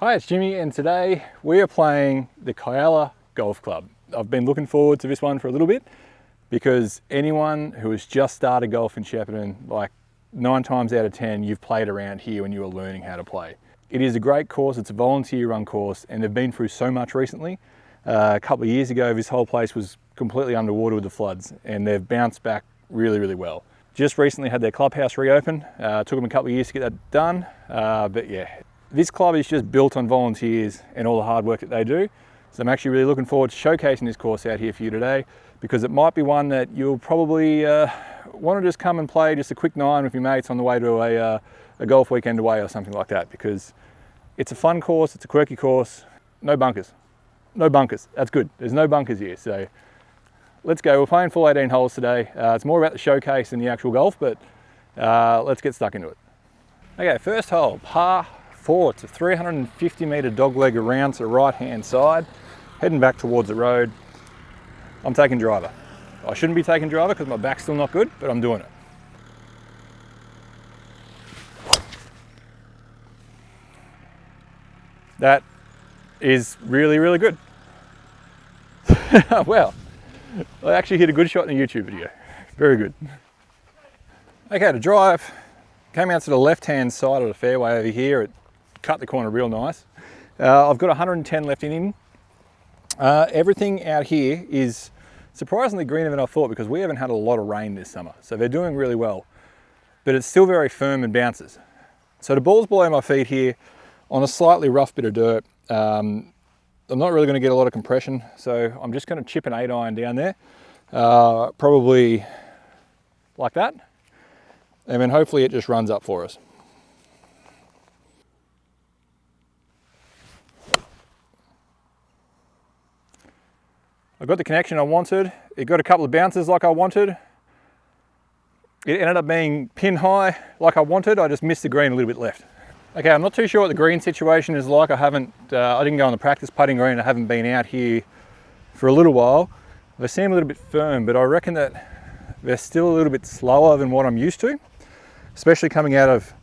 Hi, it's Jimmy, and today we are playing the Kialla Golf Club. I've been looking forward to this one for a little bit because anyone who has just started golf in Shepparton, like 9 times out of 10, you've played around here when you were learning how to play. It is a great course, it's a volunteer run course, and they've been through so much recently. A couple of years ago, this whole place was completely underwater with the floods, and they've bounced back really, really well. Just recently had their clubhouse reopen. Took them a couple of years to get that done, but yeah. This club is just built on volunteers and all the hard work that they do. So I'm actually really looking forward to showcasing this course out here for you today, because it might be one that you'll probably want to just come and play just a quick 9 with your mates on the way to a golf weekend away or something like that, because it's a fun course, it's a quirky course, no bunkers. No bunkers, that's good. There's no bunkers here, so let's go. We're playing full 18 holes today. It's more about the showcase than the actual golf, but let's get stuck into it. Okay, first hole, par 4. It's a 350 metre dogleg around to the right hand side, heading back towards the road. I'm taking driver. I shouldn't be taking driver because my back's still not good, but I'm doing it. That is really, really good. Well, I actually hit a good shot in a YouTube video. Very good. Okay, to drive, came out to the left hand side of the fairway over here. It cut the corner real nice. I've got 110 left in him. Everything out here is surprisingly greener than I thought, because we haven't had a lot of rain this summer, so they're doing really well, but it's still very firm and bounces. So the ball's below my feet here on a slightly rough bit of dirt. I'm not really going to get a lot of compression, so I'm just going to chip an 8-iron down there, probably like that, and then hopefully it just runs up for us. I got the connection I wanted. It got a couple of bounces like I wanted. It ended up being pin high like I wanted. I just missed the green a little bit left. Okay, I'm not too sure what the green situation is like. I didn't go on the practice putting green. I haven't been out here for a little while. They seem a little bit firm, but I reckon that they're still a little bit slower than what I'm used to, especially coming out of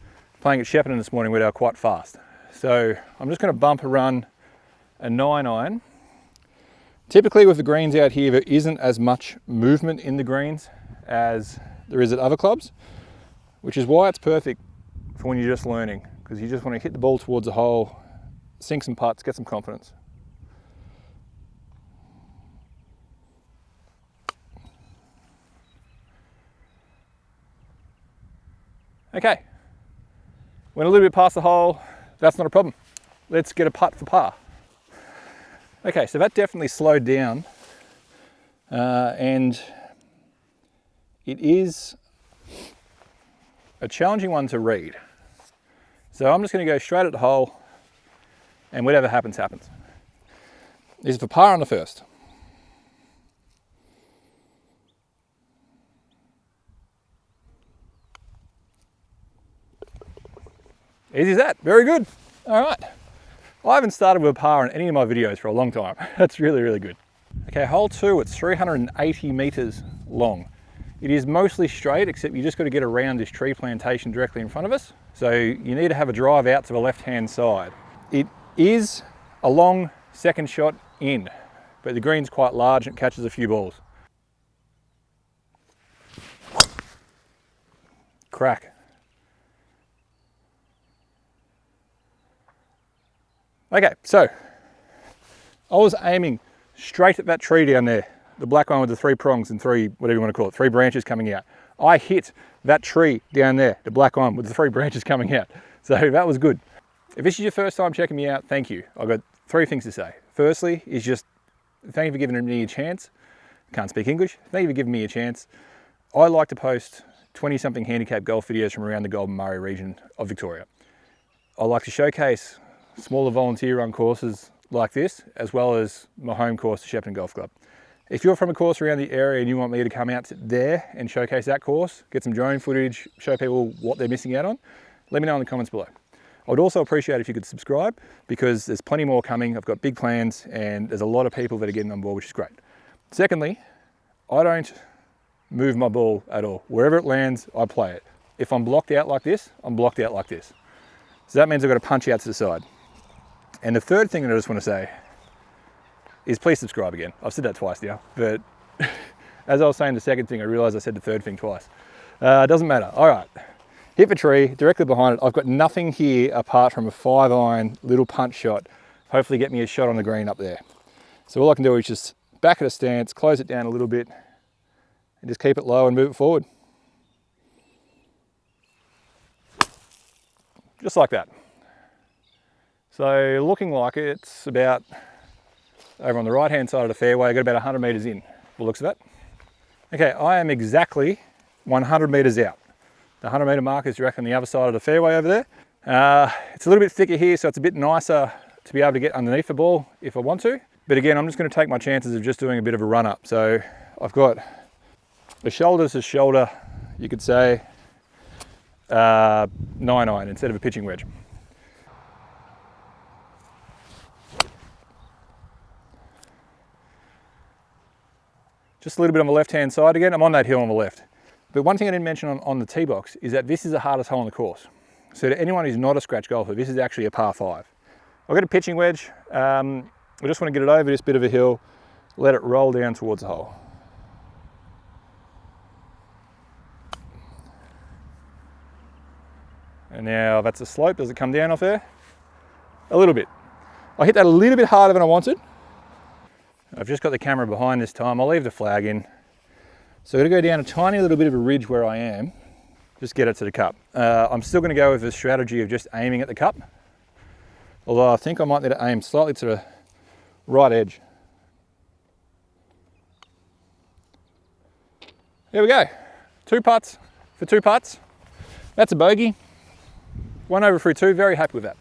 playing at Shepparton this morning where they were quite fast. So I'm just going to bump and run a 9-iron. Typically with the greens out here, there isn't as much movement in the greens as there is at other clubs, which is why it's perfect for when you're just learning, because you just want to hit the ball towards the hole, sink some putts, get some confidence. Okay, went a little bit past the hole, that's not a problem. Let's get a putt for par. Okay, so that definitely slowed down, and it is a challenging one to read. So I'm just going to go straight at the hole, and whatever happens, happens. This is for par on the first. Easy as that, very good. All right. I haven't started with a par in any of my videos for a long time. That's really, really good. Okay, hole 2, it's 380 meters long. It is mostly straight, except you just got to get around this tree plantation directly in front of us. So you need to have a drive out to the left-hand side. It is a long second shot in, but the green's quite large and it catches a few balls. Crack. Okay, so I was aiming straight at that tree down there, the black one with the 3 prongs and 3, whatever you want to call it, 3 branches coming out. I hit that tree down there, the black one with the 3 branches coming out. So that was good. If this is your first time checking me out, thank you. I've got 3 things to say. Firstly is just thank you for giving me a chance. Can't speak English. Thank you for giving me a chance. I like to post 20-something handicap golf videos from around the Goulburn region of Victoria. I like to showcase smaller volunteer run courses like this, as well as my home course, the Shepparton Golf Club. If you're from a course around the area and you want me to come out there and showcase that course, get some drone footage, show people what they're missing out on, let me know in the comments below. I would also appreciate if you could subscribe, because there's plenty more coming. I've got big plans and there's a lot of people that are getting on board, which is great. Secondly, I don't move my ball at all. Wherever it lands, I play it. If I'm blocked out like this, I'm blocked out like this. So that means I've got to punch out to the side. And the third thing that I just want to say is please subscribe again. I've said that twice now, but as I was saying the second thing, I realized I said the third thing twice. Doesn't matter. All right, hit the tree directly behind it. I've got nothing here apart from a 5-iron little punch shot. Hopefully get me a shot on the green up there. So all I can do is just back at a stance, close it down a little bit, and just keep it low and move it forward. Just like that. So looking like it's about over on the right hand side of the fairway. I got about 100 meters in, the looks of it. Okay, I am exactly 100 meters out. The 100 meter marker is directly on the other side of the fairway over there. It's a little bit thicker here, so it's a bit nicer to be able to get underneath the ball if I want to. But again, I'm just going to take my chances of just doing a bit of a run up. So I've got the shoulder to shoulder, you could say, 9-iron instead of a pitching wedge. Just a little bit on the left-hand side again. I'm on that hill on the left. But one thing I didn't mention on the tee box is that this is the hardest hole on the course. So to anyone who's not a scratch golfer, this is actually a par 5. I've got a pitching wedge. I just want to get it over this bit of a hill, let it roll down towards the hole. And now that's a slope. Does it come down off there? A little bit. I hit that a little bit harder than I wanted. I've just got the camera behind this time. I'll leave the flag in. So I'm going to go down a tiny little bit of a ridge where I am, just get it to the cup. I'm still going to go with the strategy of just aiming at the cup, although I think I might need to aim slightly to the right edge. There we go. 2 putts for 2 putts. That's a bogey. 1 over through 2, very happy with that.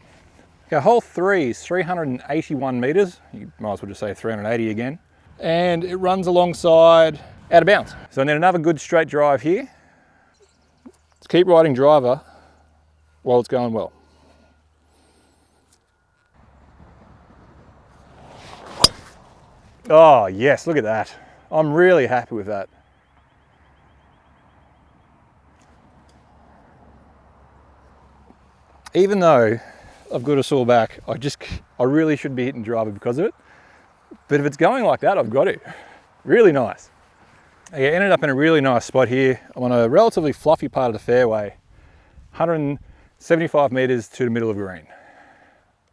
Okay, hole 3 is 381 meters. You might as well just say 380 again. And it runs alongside out of bounds. So I need another good straight drive here. Let's keep riding driver while it's going well. Oh yes, look at that. I'm really happy with that. Even though I've got a sore back, I really should be hitting driver because of it. But if it's going like that, I've got to. Really nice. I ended up in a really nice spot here. I'm on a relatively fluffy part of the fairway, 175 meters to the middle of the green.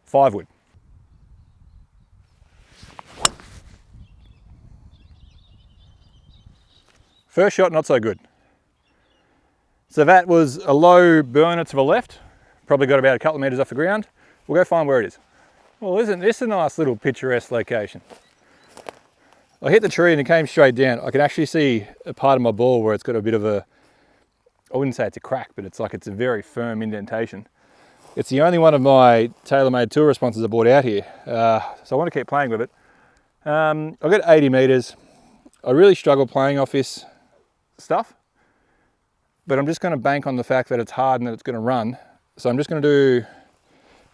5 wood. First shot, not so good. So that was a low burner to the left. Probably got about a couple of meters off the ground. We'll go find where it is. Well, isn't this a nice little picturesque location? I hit the tree and it came straight down. I can actually see a part of my ball where it's got a bit of a, I wouldn't say it's a crack, but it's a very firm indentation. It's the only one of my TaylorMade tour responses I bought out here. So I want to keep playing with it. I've got 80 meters. I really struggle playing off this stuff, but I'm just going to bank on the fact that it's hard and that it's going to run. So I'm just going to do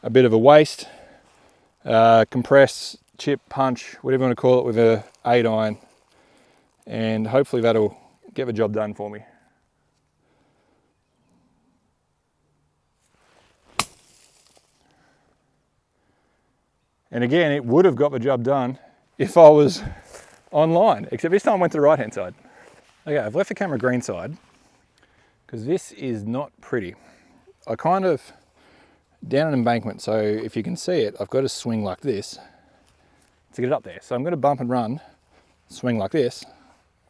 a bit of a waste, compress, chip, punch, whatever you want to call it, with a 8-iron, and hopefully that'll get the job done for me. And again, it would have got the job done if I was online, except this time I went to the right hand side. Okay, I've left the camera green side because this is not pretty. I kind of down an embankment, so if you can see it, I've got to swing like this to get it up there. So I'm going to bump and run, swing like this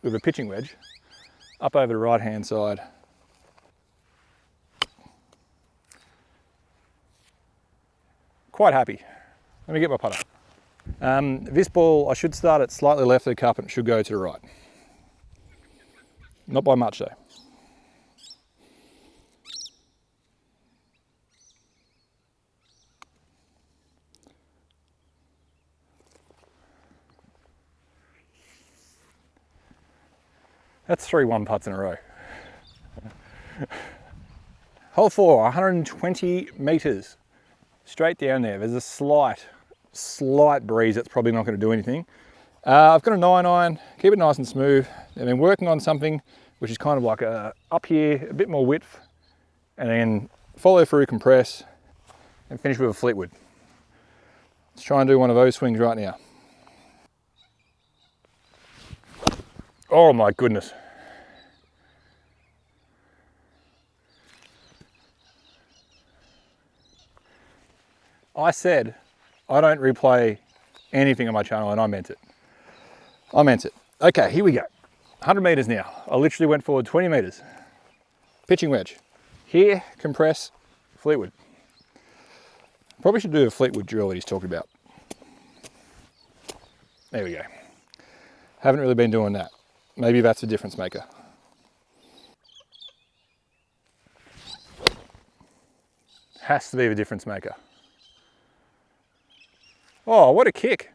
with a pitching wedge up over the right hand side. Quite happy. Let me get my putter. This ball, I should start it slightly left of the cup and it should go to the right. Not by much though. That's 3 1-putts in a row. Hole 4, 120 meters. Straight down there. There's a slight breeze that's probably not going to do anything. I've got a 9-iron, keep it nice and smooth. I've been working on something which is kind of like up here, a bit more width, and then follow through, compress, and finish with a Fleetwood. Let's try and do one of those swings right now. Oh my goodness. I said I don't replay anything on my channel, and I meant it. I meant it. Okay, here we go. 100 meters now. I literally went forward 20 meters. Pitching wedge. Here, compress, Fleetwood. Probably should do a Fleetwood drill that he's talking about. There we go. Haven't really been doing that. Maybe that's a difference maker. Has to be the difference maker. Oh, what a kick.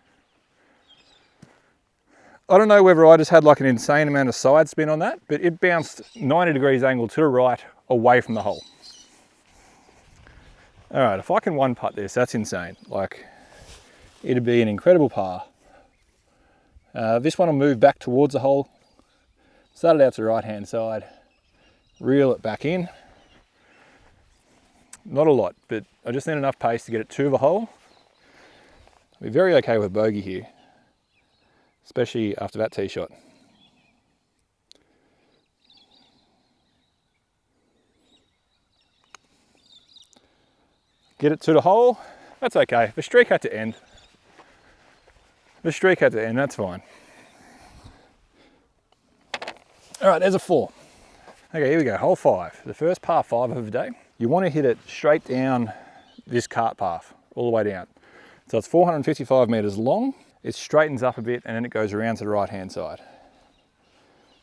I don't know whether I just had like an insane amount of side spin on that, but it bounced 90 degrees angle to the right away from the hole. All right, if I can one putt this, that's insane. Like, it'd be an incredible par. This one will move back towards the hole. Start it out to the right-hand side, reel it back in. Not a lot, but I just need enough pace to get it to the hole. I'll be very okay with bogey here, especially after that tee shot. Get it to the hole, that's okay. The streak had to end. The streak had to end, that's fine. All right, there's a 4. Okay, here we go, hole 5. The first par 5 of the day. You want to hit it straight down this cart path, all the way down. So it's 455 meters long. It straightens up a bit and then it goes around to the right-hand side.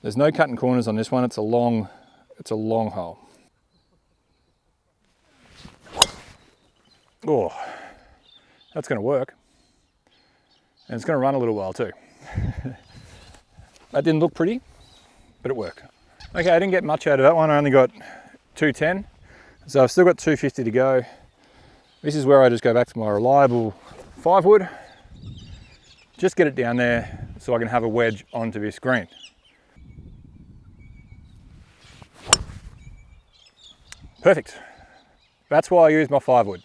There's no cutting corners on this one. It's a long hole. Oh, that's going to work. And it's going to run a little while too. That didn't look pretty, but it worked. Okay, I didn't get much out of that one. I only got 210. So I've still got 250 to go. This is where I just go back to my reliable 5-wood. Just get it down there so I can have a wedge onto this green. Perfect. That's why I use my 5-wood.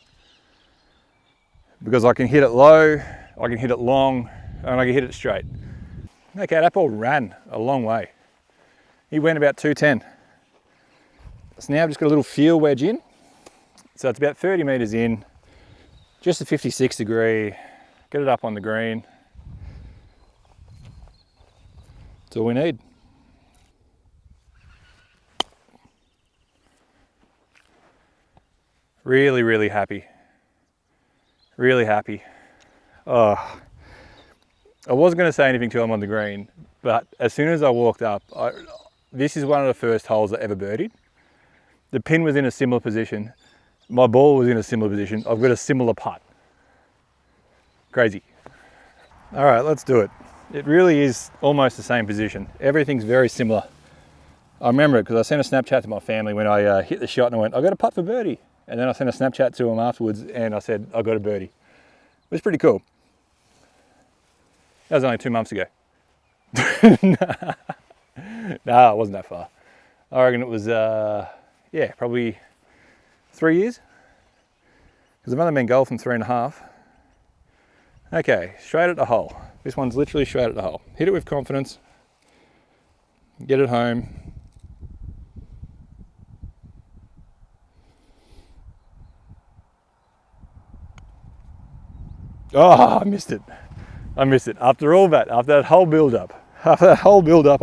Because I can hit it low, I can hit it long, and I can hit it straight. Okay, that ball ran a long way. He went about 210. So now I've just got a little feel wedge in. So it's about 30 meters in, just a 56 degree, get it up on the green. That's all we need. Really, really happy. Really happy. Oh, I wasn't going to say anything to him on the green, but as soon as I walked up, this is one of the first holes I ever birdied. The pin was in a similar position. My ball was in a similar position. I've got a similar putt. Crazy. All right, let's do it. It really is almost the same position. Everything's very similar. I remember it because I sent a Snapchat to my family when I hit the shot and I went, I got a putt for birdie. And then I sent a Snapchat to them afterwards and I said, I got a birdie. It was pretty cool. That was only 2 months ago. Nah, it wasn't that far. I reckon it was, yeah, probably 3 years. Because I've only been golfing 3.5. Okay, straight at the hole. This one's literally straight at the hole. Hit it with confidence. Get it home. Oh, I missed it. I missed it. After all that, after that whole build-up,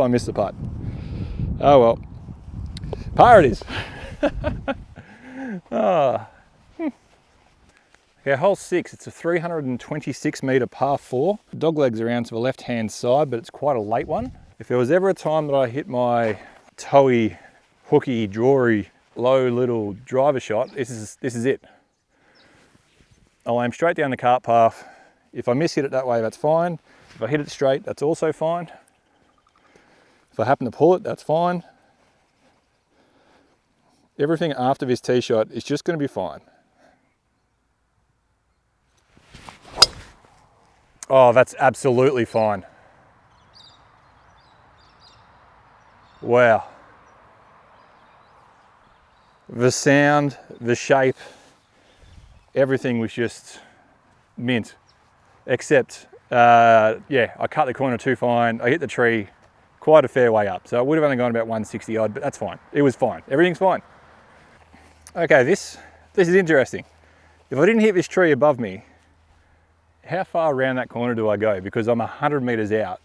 I missed the putt. Oh well. Par it is. Oh. Okay, hole 6, it's a 326 metre par 4. The dog legs around to the left-hand side, but it's quite a late one. If there was ever a time that I hit my toey, hooky, drawy, low little driver shot, this is it. I'll aim straight down the cart path. If I miss hit it that way, that's fine. If I hit it straight, that's also fine. If I happen to pull it, that's fine. Everything after this tee shot is just going to be fine. Oh, that's absolutely fine. Wow. The sound, the shape, everything was just mint. except yeah, I cut the corner too fine. I hit the tree quite a fair way up. So it would have only gone about 160 odd, but that's fine. It was fine. Everything's fine. Okay, this is interesting. If I didn't hit this tree above me, how far around that corner do I go? Because I'm 100 meters out.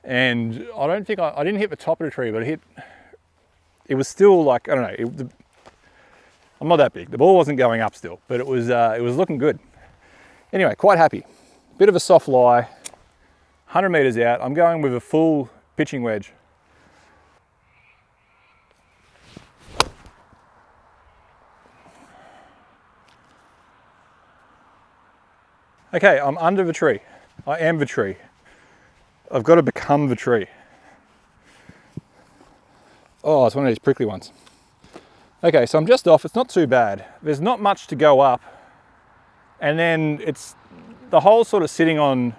And I don't think I didn't hit the top of the tree, but it was still like, I don't know, I'm not that big. The ball wasn't going up still, but it was looking good. Anyway, quite happy. Bit of a soft lie, 100 meters out. I'm going with a full pitching wedge. Okay, I'm under the tree. I am the tree. I've got to become the tree. Oh, it's one of these prickly ones. Okay, so I'm just off. It's not too bad. There's not much to go up. And then the hole's sort of sitting on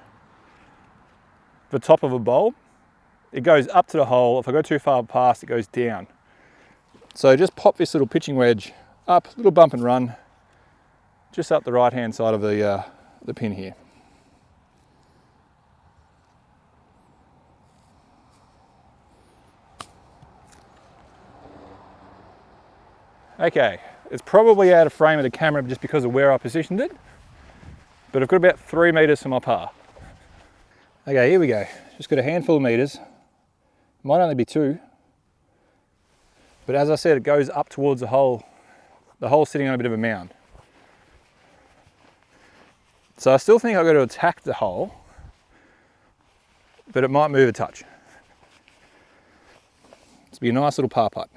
the top of a bowl. It goes up to the hole. If I go too far past, it goes down. So just pop this little pitching wedge up, little bump and run, just up the right-hand side of the pin here. Okay, it's probably out of frame of the camera just because of where I positioned it, but I've got about 3 meters to my par. Okay, here we go. Just got a handful of meters. Might only be 2, but as I said, it goes up towards the hole. The hole's sitting on a bit of a mound. So I still think I've got to attack the hole, but it might move a touch. This will be a nice little par putt.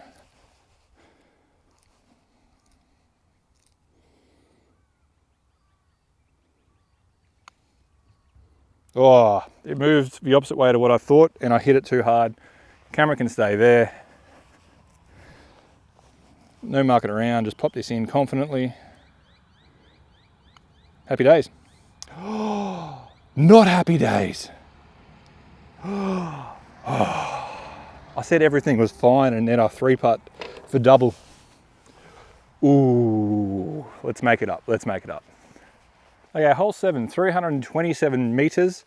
Oh, it moved the opposite way to what I thought, and I hit it too hard. Camera can stay there. No mucking around, just pop this in confidently. Happy days. Oh, not happy days. Oh, I said everything was fine, and then I 3-putt for double. Ooh, let's make it up. Let's make it up. Okay, hole 7, 327 meters.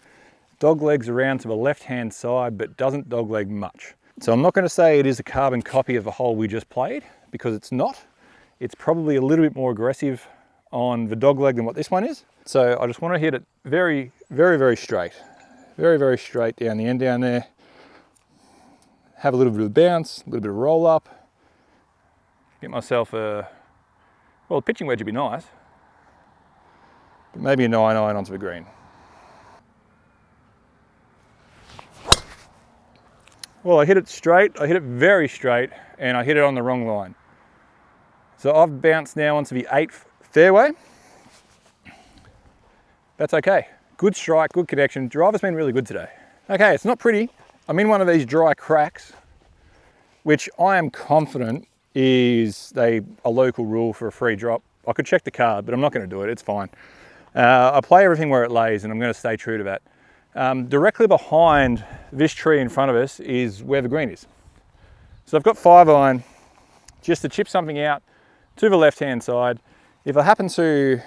Dog legs around to the left-hand side, but doesn't dogleg much. So I'm not going to say it is a carbon copy of the hole we just played, because it's not. It's probably a little bit more aggressive on the dogleg than what this one is. So I just want to hit it very, very, very straight. Very, very straight down the end down there. Have a little bit of bounce, a little bit of roll up. Get myself a pitching wedge would be nice. But maybe a 9-iron onto the green. Well, I hit it straight, I hit it very straight, and I hit it on the wrong line. So I've bounced now onto the 8th fairway. That's okay. Good strike, good connection. Driver's been really good today. Okay, it's not pretty. I'm in one of these dry cracks, which I am confident is a local rule for a free drop. I could check the card, but I'm not going to do it. It's fine. I play everything where it lays, and I'm going to stay true to that. Directly behind this tree in front of us is where the green is. So I've got 5-iron just to chip something out to the left-hand side. If I happen to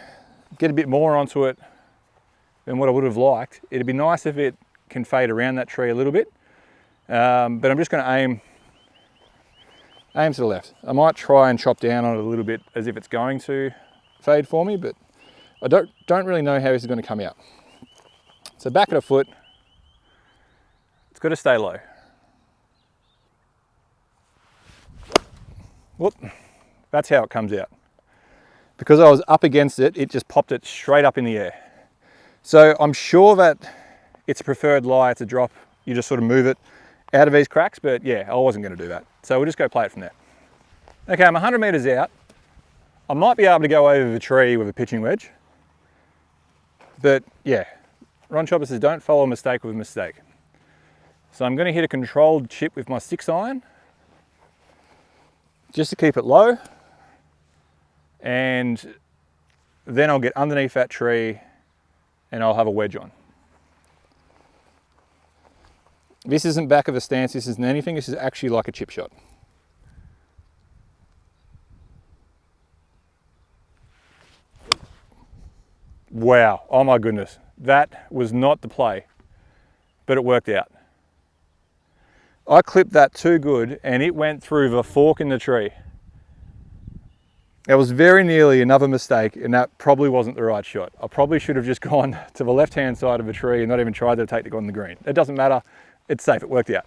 get a bit more onto it than what I would have liked, it'd be nice if it can fade around that tree a little bit. But I'm just going to aim to the left. I might try and chop down on it a little bit as if it's going to fade for me, but I don't really know how this is going to come out. So back of the foot, it's got to stay low. Whoop, that's how it comes out. Because I was up against it, it just popped it straight up in the air. So I'm sure that it's a preferred lie, it's a drop. You just sort of move it out of these cracks, but yeah, I wasn't going to do that. So we'll just go play it from there. Okay, I'm 100 meters out. I might be able to go over the tree with a pitching wedge. But yeah, Ron Chopper says don't follow a mistake with a mistake. So I'm going to hit a controlled chip with my 6-iron just to keep it low, and then I'll get underneath that tree and I'll have a wedge on. This isn't back of a stance, this isn't anything, this is actually like a chip shot. Wow, oh my goodness. that was not the play, but it worked out. I clipped that too good and it went through the fork in the tree. That was very nearly another mistake, and that probably wasn't the right shot. I probably should have just gone to the left-hand side of the tree and not even tried to take it on the green. It doesn't matter, it's safe, it worked out.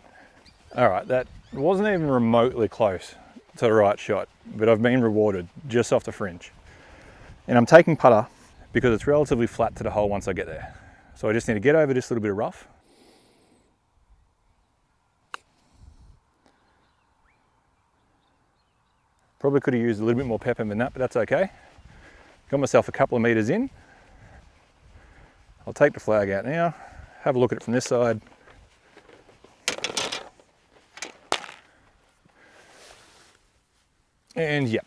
All right, that wasn't even remotely close to the right shot, but I've been rewarded just off the fringe. And I'm taking putter because it's relatively flat to the hole once I get there. So I just need to get over this little bit of rough. Probably could have used a little bit more pepper than that, but that's okay. Got myself a couple of meters in. I'll take the flag out now, have a look at it from this side. And yeah,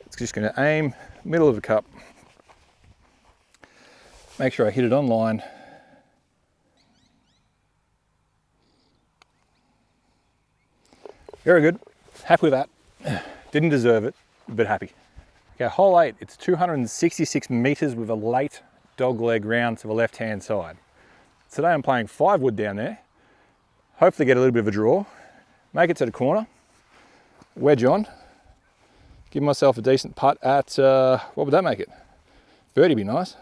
it's just going to aim middle of the cup. Make sure I hit it on line. Very good. Happy with that. Didn't deserve it, but happy. Okay, hole 8, it's 266 meters with a late dog leg round to the left-hand side. Today I'm playing 5 wood down there. Hopefully get a little bit of a draw. Make it to the corner. Wedge on. Give myself a decent putt at, what would that make it? Birdie be nice.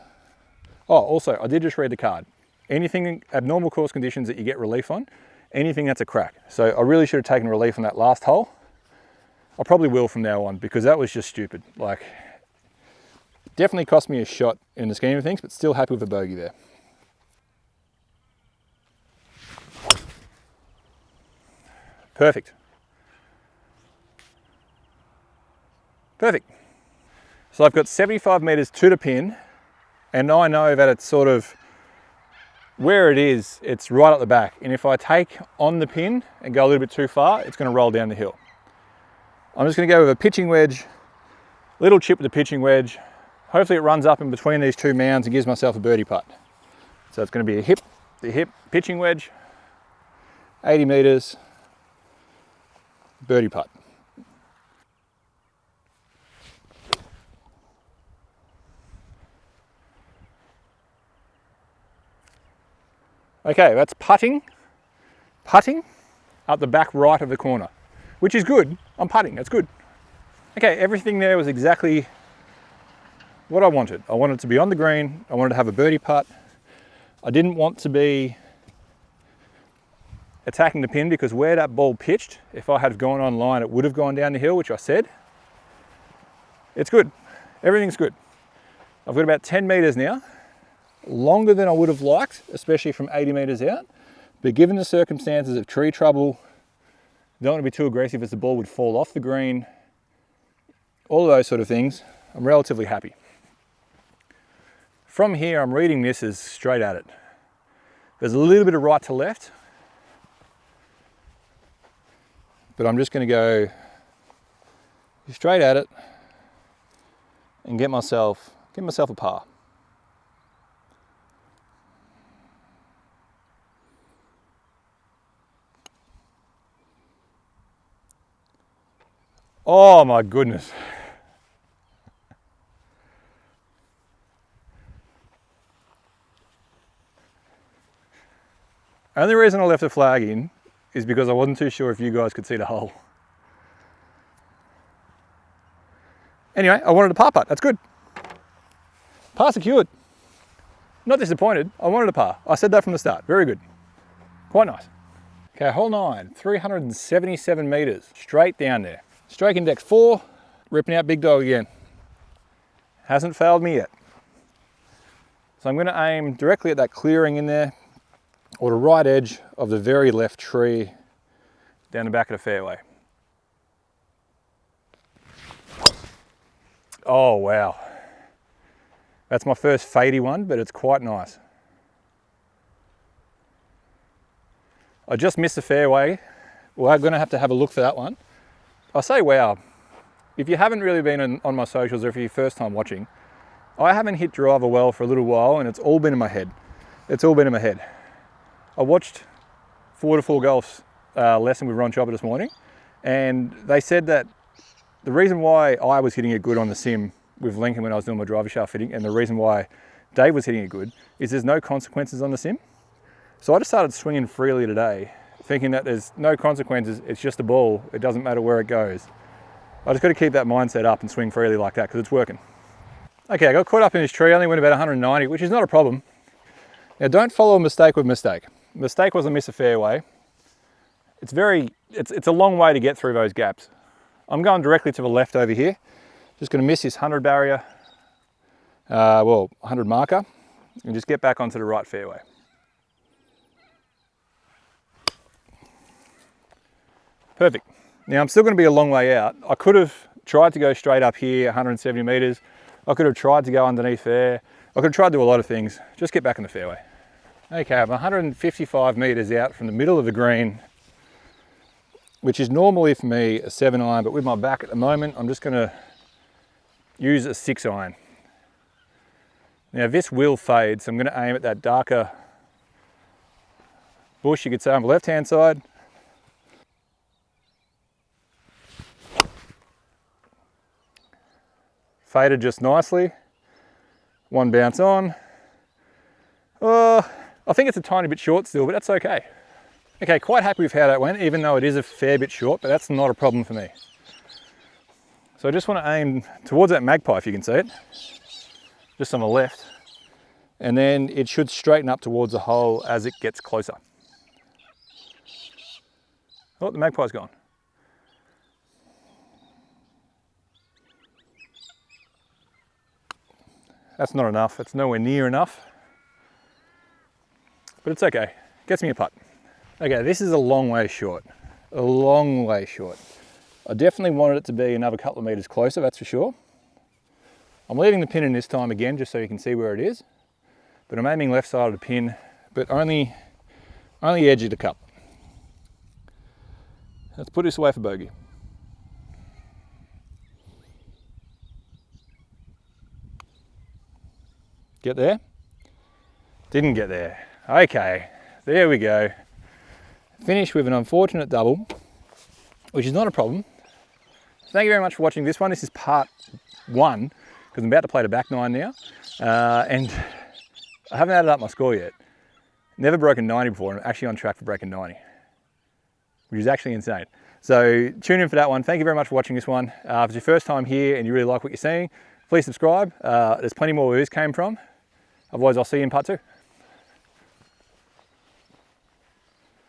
Oh, also, I did just read the card. Anything abnormal course conditions that you get relief on, anything that's a crack. So I really should have taken relief on that last hole. I probably will from now on because that was just stupid. Like, definitely cost me a shot in the scheme of things, but still happy with a bogey there. Perfect. Perfect. So I've got 75 meters to the pin, and I know that it's sort of where it is, it's right at the back. And if I take on the pin and go a little bit too far, it's going to roll down the hill. I'm just going to go with a pitching wedge, little chip with the pitching wedge. Hopefully it runs up in between these two mounds and gives myself a birdie putt. So it's going to be the hip pitching wedge, 80 meters, birdie putt. Okay, that's putting up the back right of the corner, which is good. I'm putting, that's good. Okay, everything there was exactly what I wanted. I wanted to be on the green. I wanted to have a birdie putt. I didn't want to be attacking the pin because where that ball pitched, if I had gone online, it would have gone down the hill, which I said. It's good. Everything's good. I've got about 10 meters now. Longer than I would have liked, especially from 80 meters out. But given the circumstances of tree trouble, don't want to be too aggressive as the ball would fall off the green, all of those sort of things, I'm relatively happy. From here, I'm reading this as straight at it. There's a little bit of right to left, but I'm just going to go straight at it and get myself a par. Oh my goodness. Only reason I left the flag in is because I wasn't too sure if you guys could see the hole. Anyway, I wanted a par putt, that's good. Par secured. Not disappointed, I wanted a par. I said that from the start, very good. Quite nice. Okay, hole 9, 377 meters, straight down there. Stroke index 4, ripping out big dog again. Hasn't failed me yet. So I'm going to aim directly at that clearing in there, or the right edge of the very left tree down the back of the fairway. Oh wow. That's my first fadey one, but it's quite nice. I just missed the fairway. We're going to have a look for that one. I say wow, if you haven't really been on my socials or if you're your first time watching, I haven't hit driver well for a little while and it's all been in my head. It's all been in my head. I watched 4-4 Golf's lesson with Ron Chopper this morning, and they said that the reason why I was hitting it good on the sim with Lincoln when I was doing my driver shaft fitting, and the reason why Dave was hitting it good, is there's no consequences on the sim. So I just started swinging freely today, thinking that there's no consequences, it's just a ball, it doesn't matter where it goes. I just got to keep that mindset up and swing freely like that because it's working. Okay, I got caught up in this tree, only went about 190, which is not a problem. Now don't follow a mistake with mistake. Mistake was to miss a fairway. It's a long way to get through those gaps. I'm going directly to the left over here. Just going to miss this 100 barrier, 100 marker, and just get back onto the right fairway. Perfect. Now I'm still going to be a long way out. I could have tried to go straight up here, 170 meters. I could have tried to go underneath there. I could have tried to do a lot of things. Just get back in the fairway. Okay, I'm 155 meters out from the middle of the green, which is normally for me a 7-iron, but with my back at the moment, I'm just going to use a 6-iron. Now this will fade, so I'm going to aim at that darker bush, you could say, on the left-hand side. Faded just nicely. One bounce on. I think it's a tiny bit short still, but that's okay. Okay, quite happy with how that went, even though it is a fair bit short, but that's not a problem for me. So I just want to aim towards that magpie, if you can see it, just on the left, and then it should straighten up towards the hole as it gets closer. Oh, the magpie's gone. That's not enough, it's nowhere near enough, but it's okay, gets me a putt. Okay, this is a long way short, a long way short. I definitely wanted it to be another couple of meters closer, that's for sure. I'm leaving the pin in this time again, just so you can see where it is, but I'm aiming left side of the pin, but only edge of the cup. Let's put this away for bogey. Get there? Didn't get there. Okay, there we go. Finish with an unfortunate double, which is not a problem. Thank you very much for watching this one. This is part 1, because I'm about to play the back 9 now. And I haven't added up my score yet. Never broken 90 before, and I'm actually on track for breaking 90, which is actually insane. So tune in for that one. Thank you very much for watching this one. If it's your first time here and you really like what you're seeing, please subscribe. There's plenty more where this came from. Otherwise, I'll see you in part 2.